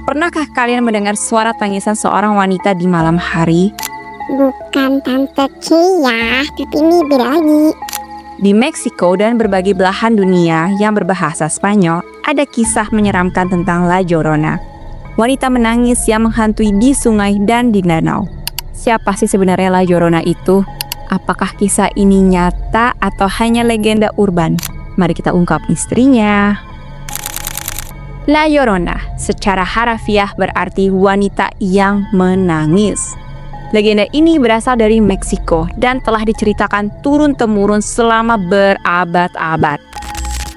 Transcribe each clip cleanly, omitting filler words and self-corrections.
Pernahkah kalian mendengar suara tangisan seorang wanita di malam hari? Bukan Tante Cia, tapi ini beda lagi. Di Meksiko dan berbagai belahan dunia yang berbahasa Spanyol, ada kisah menyeramkan tentang La Llorona. Wanita menangis yang menghantui di sungai dan di danau. Siapa sih sebenarnya La Llorona itu? Apakah kisah ini nyata atau hanya legenda urban? Mari kita ungkap misterinya. La Llorona secara harafiah berarti wanita yang menangis. Legenda ini berasal dari Meksiko dan telah diceritakan turun-temurun selama berabad-abad.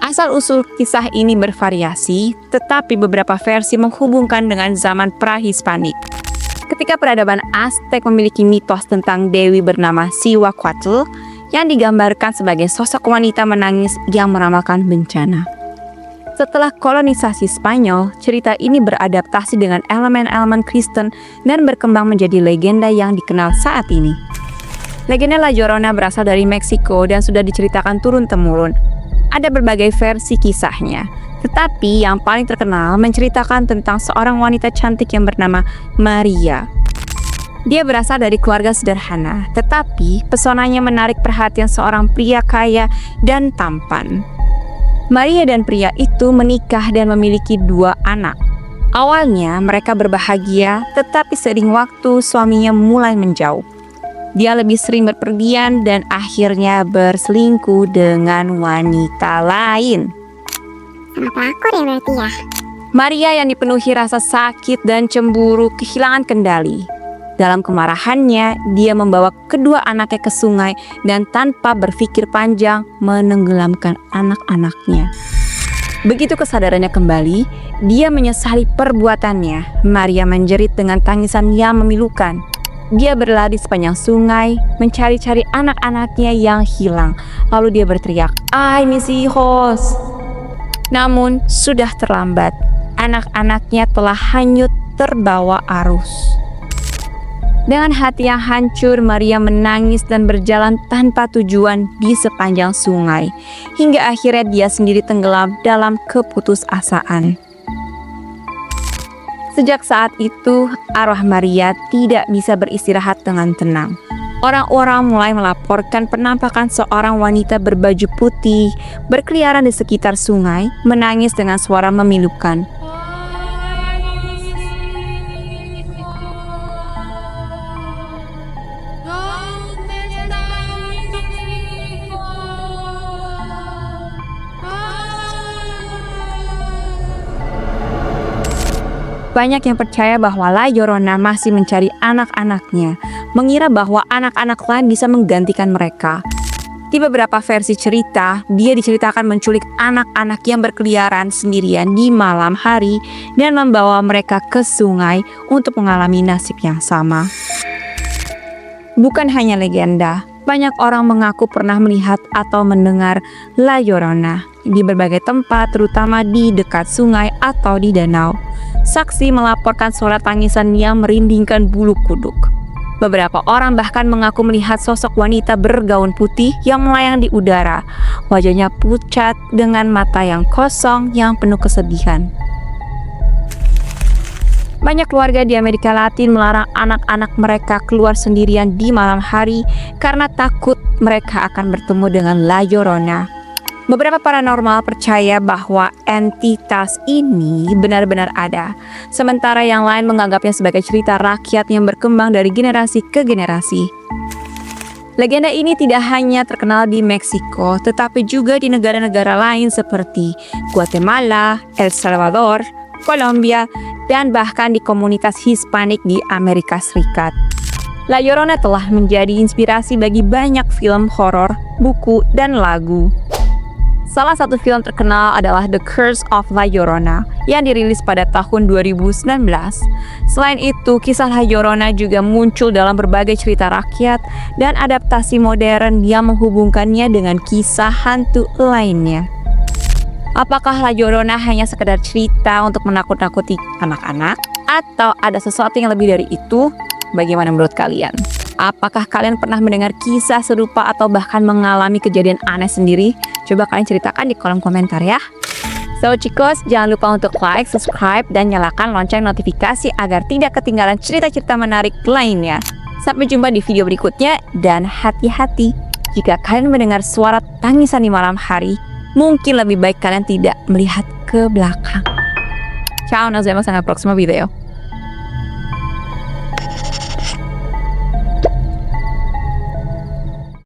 Asal-usul kisah ini bervariasi, tetapi beberapa versi menghubungkan dengan zaman pra-Hispanik. Ketika peradaban Aztec memiliki mitos tentang dewi bernama Cihuacuatl yang digambarkan sebagai sosok wanita menangis yang meramalkan bencana. Setelah kolonisasi Spanyol, cerita ini beradaptasi dengan elemen-elemen Kristen dan berkembang menjadi legenda yang dikenal saat ini. Legenda La Llorona berasal dari Meksiko dan sudah diceritakan turun-temurun. Ada berbagai versi kisahnya, tetapi yang paling terkenal menceritakan tentang seorang wanita cantik yang bernama Maria. Dia berasal dari keluarga sederhana, tetapi pesonanya menarik perhatian seorang pria kaya dan tampan. Maria dan pria itu menikah dan memiliki 2 anak. Awalnya mereka berbahagia, tetapi seiring waktu suaminya mulai menjauh. Dia lebih sering berpergian dan akhirnya berselingkuh dengan wanita lain. Sama pelakor ya berarti ya? Maria yang dipenuhi rasa sakit dan cemburu kehilangan kendali. Dalam kemarahannya, dia membawa kedua anaknya ke sungai dan tanpa berpikir panjang menenggelamkan anak-anaknya. Begitu kesadarannya kembali, dia menyesali perbuatannya. Maria menjerit dengan tangisan yang memilukan. Dia berlari sepanjang sungai, mencari-cari anak-anaknya yang hilang. Lalu dia berteriak, "Ay, mis hijos!" Namun, sudah terlambat. Anak-anaknya telah hanyut terbawa arus. Dengan hati yang hancur, Maria menangis dan berjalan tanpa tujuan di sepanjang sungai, hingga akhirnya dia sendiri tenggelam dalam keputusasaan. Sejak saat itu, arwah Maria tidak bisa beristirahat dengan tenang. Orang-orang mulai melaporkan penampakan seorang wanita berbaju putih berkeliaran di sekitar sungai, menangis dengan suara memilukan. Banyak yang percaya bahwa La Llorona masih mencari anak-anaknya, mengira bahwa anak-anak lain bisa menggantikan mereka. Di beberapa versi cerita, dia diceritakan menculik anak-anak yang berkeliaran sendirian di malam hari dan membawa mereka ke sungai untuk mengalami nasib yang sama. Bukan hanya legenda, banyak orang mengaku pernah melihat atau mendengar La Llorona di berbagai tempat, terutama di dekat sungai atau di danau. Saksi melaporkan suara tangisan yang merindingkan bulu kuduk. Beberapa orang bahkan mengaku melihat sosok wanita bergaun putih yang melayang di udara. Wajahnya pucat dengan mata yang kosong yang penuh kesedihan. Banyak keluarga di Amerika Latin melarang anak-anak mereka keluar sendirian di malam hari karena takut mereka akan bertemu dengan La Llorona. Beberapa paranormal percaya bahwa entitas ini benar-benar ada, sementara yang lain menganggapnya sebagai cerita rakyat yang berkembang dari generasi ke generasi. Legenda ini tidak hanya terkenal di Meksiko, tetapi juga di negara-negara lain seperti Guatemala, El Salvador, Kolombia, dan bahkan di komunitas Hispanik di Amerika Serikat. La Llorona telah menjadi inspirasi bagi banyak film horor, buku, dan lagu. Salah satu film terkenal adalah The Curse of La Llorona yang dirilis pada tahun 2019. Selain itu, kisah La Llorona juga muncul dalam berbagai cerita rakyat dan adaptasi modern yang menghubungkannya dengan kisah hantu lainnya. Apakah La Llorona hanya sekedar cerita untuk menakut-nakuti anak-anak? Atau ada sesuatu yang lebih dari itu? Bagaimana menurut kalian? Apakah kalian pernah mendengar kisah serupa atau bahkan mengalami kejadian aneh sendiri? Coba kalian ceritakan di kolom komentar ya. So chicos, jangan lupa untuk like, subscribe, dan nyalakan lonceng notifikasi agar tidak ketinggalan cerita-cerita menarik lainnya. Sampai jumpa di video berikutnya, dan hati-hati jika kalian mendengar suara tangisan di malam hari, mungkin lebih baik kalian tidak melihat ke belakang. Ciao, nos vemos en el próximo video.